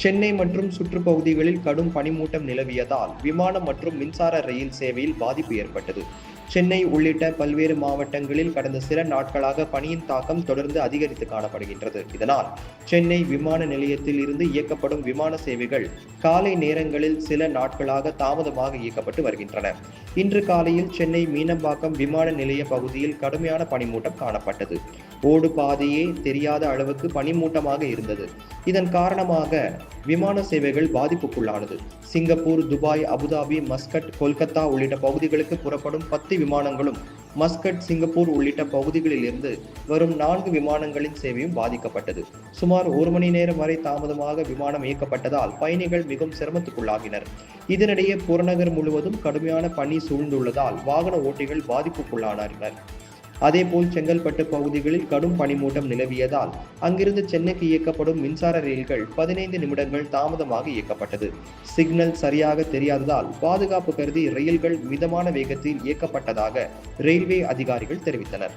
சென்னை மற்றும் சுற்றுப்பகுதிகளில் கடும் பனிமூட்டம் நிலவியதால் விமானம் மற்றும் மின்சார ரயில் சேவையில் பாதிப்பு ஏற்பட்டது. சென்னை உள்ளிட்ட பல்வேறு மாவட்டங்களில் கடந்த சில நாட்களாக பனியின் தாக்கம் தொடர்ந்து அதிகரித்து காணப்படுகின்றது. இதனால் சென்னை விமான நிலையத்தில் இருந்து இயக்கப்படும் விமான சேவைகள் காலை நேரங்களில் சில நாட்களாக தாமதமாக இயக்கப்பட்டு வருகின்றன. இன்று காலையில் சென்னை மீனம்பாக்கம் விமான நிலைய பகுதியில் கடுமையான பனிமூட்டம் காணப்பட்டது. ஓடு பாதையே தெரியாத அளவுக்கு பனிமூட்டமாக இருந்தது. இதன் காரணமாக விமான சேவைகள் பாதிப்புக்குள்ளானது. Singapore, Dubai, Abu Dhabi, Muscat, Kolkata உள்ளிட்ட பகுதிகளுக்கு புறப்படும் 10 விமானங்களும் மஸ்கட், சிங்கப்பூர் உள்ளிட்ட பகுதிகளில் இருந்து வரும் 4 விமானங்களின் சேவையும் பாதிக்கப்பட்டது. சுமார் 1 மணி நேரம் வரை தாமதமாக விமானம் இயக்கப்பட்டதால் பயணிகள் மிகவும் சிரமத்துக்குள்ளாகினர். இதனிடையே புறநகர் முழுவதும் கடுமையான பனி சூழ்ந்துள்ளதால் வாகன ஓட்டிகள் பாதிப்புக்குள்ளானார்கள். அதேபோல் செங்கல்பட்டு பகுதிகளில் கடும் பனிமூட்டம் நிலவியதால் அங்கிருந்து சென்னைக்கு இயக்கப்படும் மின்சார ரயில்கள் 15 நிமிடங்கள் தாமதமாக இயக்கப்பட்டது. சிக்னல் சரியாக தெரியாததால் பாதுகாப்பு கருதி ரயில்கள் மிதமான வேகத்தில் இயக்கப்பட்டதாக ரயில்வே அதிகாரிகள் தெரிவித்தனர்.